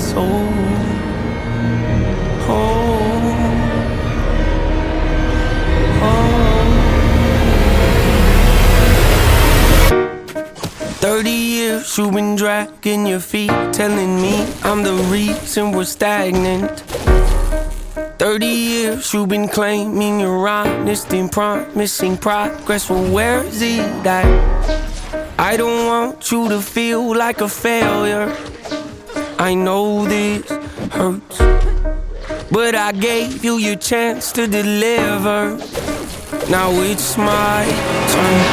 soul. 30 years you've been dragging your feet, telling me I'm the reason we're stagnant. 30 years you've been claiming you're honest and promising progress. Well, where is it at? I don't want you to feel like a failure. I know this hurts, but I gave you your chance to deliver. Now it's my turn.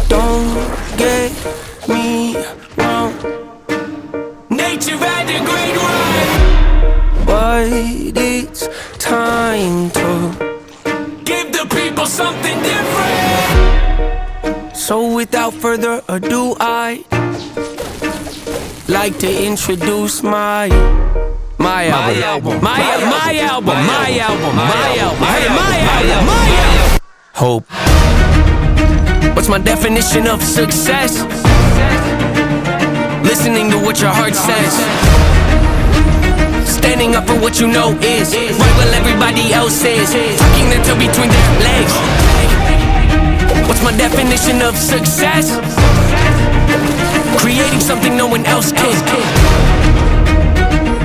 Don't get me wrong, nature had a great run, but it's time to give the people something different. So without further ado, I'd like to introduce my album. Hope. What's my definition of success? Listening to what your heart says, standing up for what you know is right while everybody else is tucking their tail between their legs. What's my definition of success? Creating something no one else can.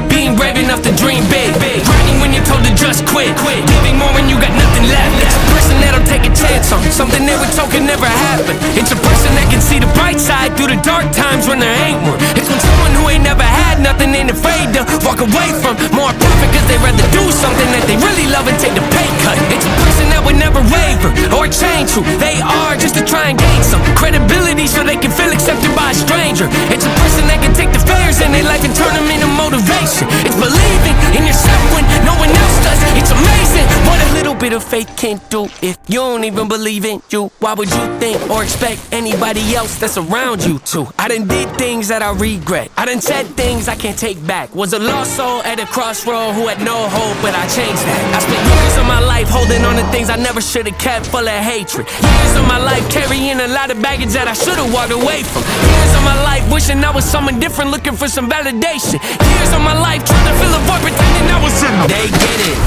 Being brave enough to dream big. Grinding when you're told to just quit. Giving more when you got nothing left. It's a person that'll take a chance on something they were told could never happen. It's a person that can see the bright side through the dark times when there ain't one. It's when someone who ain't never had nothing ain't afraid to walk away from more profit, cause they'd rather do something that they really love and take the pay cut. It's a person that would never waver or change who they are just to try and gain some credibility so they can feel accepted by a stranger. It's a person that can take the failures in their life and turn them into motivation. It's believing in yourself when no one else does. It's amazing what a little bit of faith can't do. If you don't even believe in you, why would you think or expect anybody else that's around you to? I done did things that I regret. I done said things I can't take back. Was a lost soul at a crossroad who had no hope, but I changed that. I spent years of my life holding on to things I never should have kept, full of hatred. Years of my life carrying a lot of baggage that I should have walked away from. Years of my life wishing I was someone different, looking for some validation. Years of my life trying to fill a void, pretending I was in them. They get it.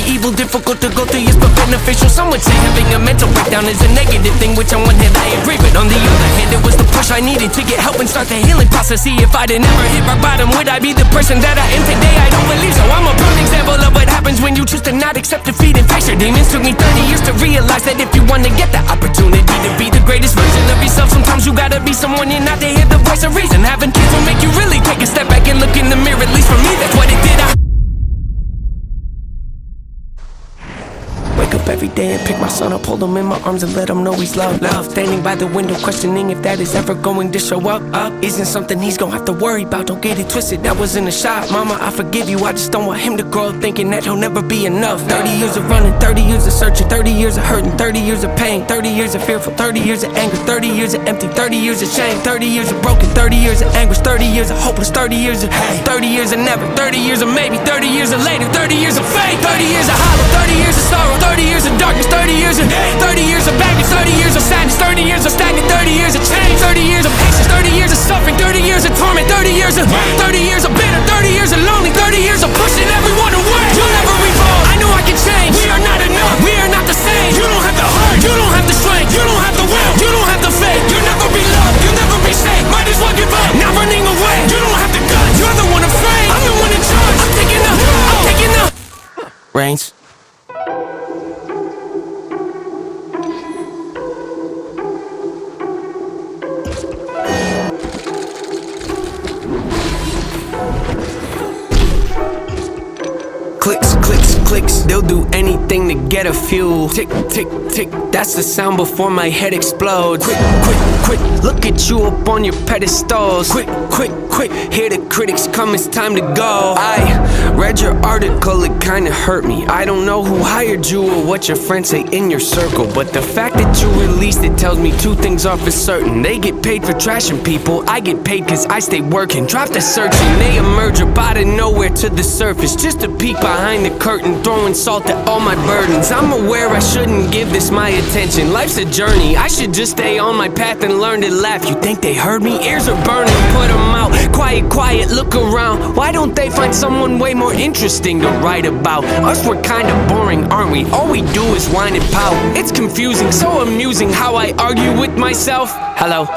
Evil, difficult to go through, yes, but beneficial. Some would say having a mental breakdown is a negative thing, which on one hand I agree with. On the other hand, it was the push I needed to get help and start the healing process. See, if I didn't ever hit rock bottom, would I be the person that I am today? I don't believe so. I'm a perfect example of what happens when you choose to not accept defeat and face your demons. Took me 30 years to realize that if you want to get the opportunity to be the greatest version of yourself, sometimes you gotta be someone you're not to hear the voice of reason. Having kids will make you really take a step back and look in the mirror. At least for me, that's what it did. Wake up every day and pick my son up, hold him in my arms and let him know he's loved. Standing by the window questioning if that is ever going to show up. Isn't something he's gonna have to worry about, don't get it twisted, that was in the shot. Mama, I forgive you, I just don't want him to grow up thinking that he'll never be enough. 30 years of running, 30 years of searching, 30 years of hurting, 30 years of pain, 30 years of fearful, 30 years of anger, 30 years of empty, 30 years of shame, 30 years of broken, 30 years of anguish, 30 years of hopeless, 30 years of hate, 30 years of never, 30 years of maybe, 30 years of later, 30 years of fate, 30 years of hollow, 30 years of sorrow, 30 years of darkness, 30 years of hate, 30 years of baggage, 30 years of sadness, 30 years of stagnant, 30 years of change, 30 years of patience, 30 years of suffering, 30 years of torment, 30 years of 30 years of bitter, 30 years of lonely, 30 years of pushing everyone away. You'll never evolve, I know I can change. We are not enough, we are not the same. You don't have the heart, you don't have the strength, you don't have the will, you don't have the faith. You'll never be loved, you'll never be safe. Might as well give up, not running away. You don't have the guts, you're the one afraid. I'm the one in charge, I'm taking the reins. Clicks, clicks, clicks. They'll do anything to get a few. Tick, tick, tick, that's the sound before my head explodes. Quick, quick, quick, look at you up on your pedestals. Quick, quick, quick, hear the critics come, it's time to go. I read your article, it kinda hurt me. I don't know who hired you or what your friends say in your circle, but the fact that you released it tells me two things are for certain. They get paid for trashing people, I get paid cause I stay working. Drop the searching, they emerge up out of nowhere to the surface, just a peek behind the curtain, throwing salt at all my burdens. I'm aware I shouldn't give this my attention. Life's a journey, I should just stay on my path and learn to laugh. You think they heard me? Ears are burning, put them out. Quiet, quiet, look around. Why don't they find someone way more interesting to write about? Us, we're kinda boring, aren't we? All we do is whine and pout. It's confusing, so amusing how I argue with myself. Hello.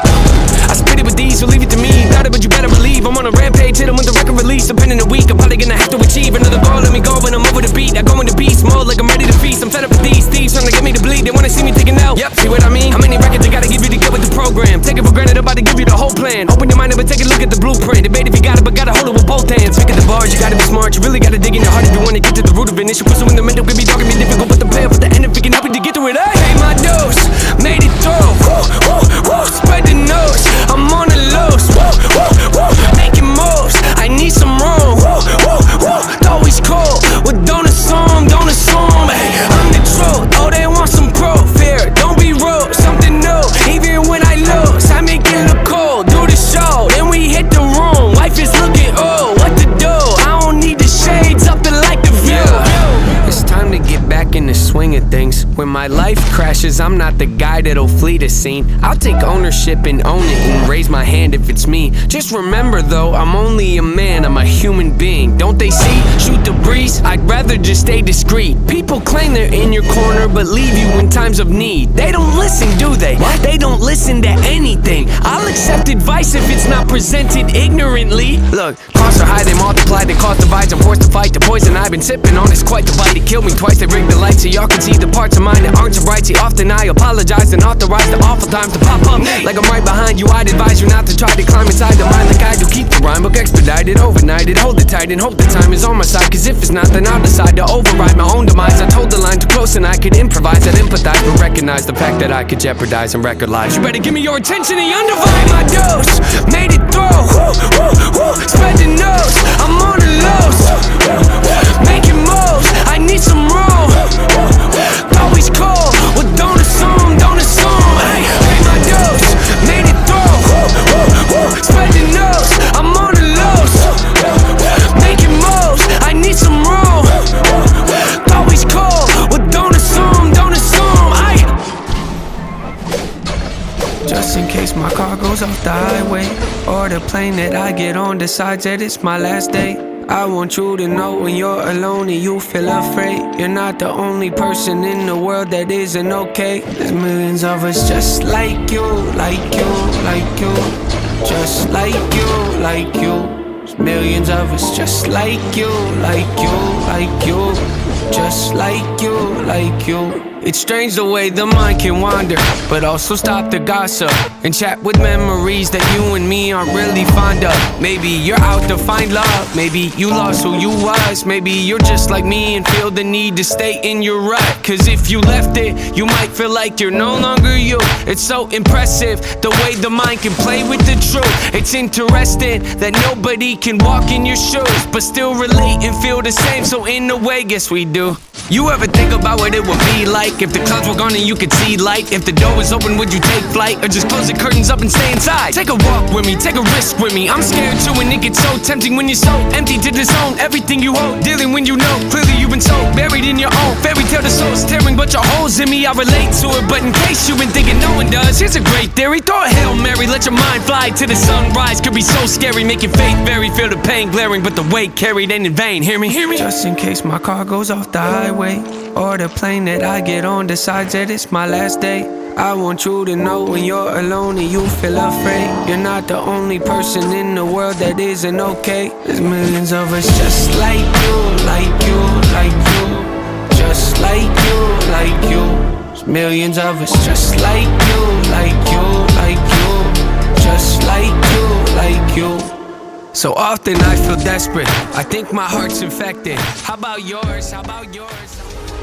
I spit it with these, so leave it to me. Doubt it, but you better believe I'm on a rampage, hit 'em with the record release. Depending a week, I'm probably gonna have to achieve another goal. Let me go when I'm over the beat. I go into beast mode like I'm ready to feast. I'm fed up with these thieves trying to get me to bleed. They wanna see me taking out. Yep, see what I mean? How many records I gotta give you to get with the program? Take it for granted, I'm about to give you the whole plan. Open your mind up and take a look at the blueprint. Debate if you got it, but gotta hold it with both hands. Pick at the bars, you gotta be smart. You really gotta dig in your heart if you wanna get to the root of an issue. Pursuing the mental can be dark and be difficult, but the payoff at the end of it can help you to get through it. Hey, pay my dose, made it through. Woo, woo, woo, spread the nose. I'm on the lows, woo, woo, woo, making moves. I need some room, woo, woo, woo. Always cold, well don't assume, don't assume. Hey, I'm the truth. Oh, they want some proof here. Don't be rude, something new. Even when I lose, I make it look cool. Do the show, then we hit the room. Life is looking, oh, what to do? I don't need the shades up to like the view. It's time to get back in the swing of things. When my life crashes, I'm not the guy that'll flee the scene. I'll take ownership and own it and raise my hand if it's me. Just remember though, I'm only a man, I'm a human being. Don't they see? Shoot the breeze, I'd rather just stay discreet. People claim they're in your corner but leave you in times of need. They don't listen, do they? What? They don't listen to anything. I'll accept advice if it's not presented ignorantly. Look, costs are high, they multiply, they cause divides. I'm forced to fight the poison I've been sipping on. It's quite the bite, it killed me twice. They rigged the lights so y'all can see the parts of mine that aren't so bright. See, often I apologize and authorize the awful times to pop up. Like I'm right behind you, I'd advise you not to try to climb inside the mind like I do. Keep the rhyme book expedited, overnighted, hold it tight and hope the time is on my side. Cause if it's not, then I'll decide to override my own demise. I told the line too close and I could improvise. I'd empathize but recognize the fact that I could jeopardize and record lives. You better give me your attention and undivided. My dose, made it through. Woo, woo, woo, spread the nose. I'm on the lows, making moves. I need some room. Always cold, well don't assume, don't assume. Hey, pay my dose, made it through. Woo, woo, woo, spread the nose. I'm on the lows, making moves. I need some room. Always cold, well don't assume, don't assume. Just in case my car goes off the highway, or the plane that I get on decides that it's my last day, I want you to know when you're alone and you feel afraid, you're not the only person in the world that isn't okay. There's millions of us just like you, like you, like you. Just like you, like you. There's millions of us just like you, like you, like you. Just like you, like you. It's strange the way the mind can wander, but also stop the gossip and chat with memories that you and me aren't really fond of. Maybe you're out to find love, maybe you lost who you was. Maybe you're just like me and feel the need to stay in your rut. Cause if you left it, you might feel like you're no longer you. It's so impressive the way the mind can play with the truth. It's interesting that nobody can walk in your shoes but still relate and feel the same, so in a way, guess we do. You ever think about what it would be like if the clouds were gone and you could see light? If the door was open, would you take flight or just close the curtains up and stay inside? Take a walk with me, take a risk with me. I'm scared too and it gets so tempting when you're so empty to disown everything you hold. Dealing when you know clearly you've been so buried in your own fairy tale. The soul's tearing but your holes in me, I relate to it. But in case you've been thinking no one does, here's a great theory. Throw a Hail Mary, let your mind fly to the sunrise. Could be so scary, make your faith vary. Feel the pain glaring but the weight carried ain't in vain. Hear me, hear me. Just in case my car goes off the highway, or the plane that I get on decides that it's my last day, I want you to know when you're alone and you feel afraid, you're not the only person in the world that isn't okay. There's millions of us just like you, like you, like you. Just like you, like you. There's millions of us just like you, like you, like you. Just like you, like you. So often I feel desperate, I think my heart's infected. How about yours? How about yours?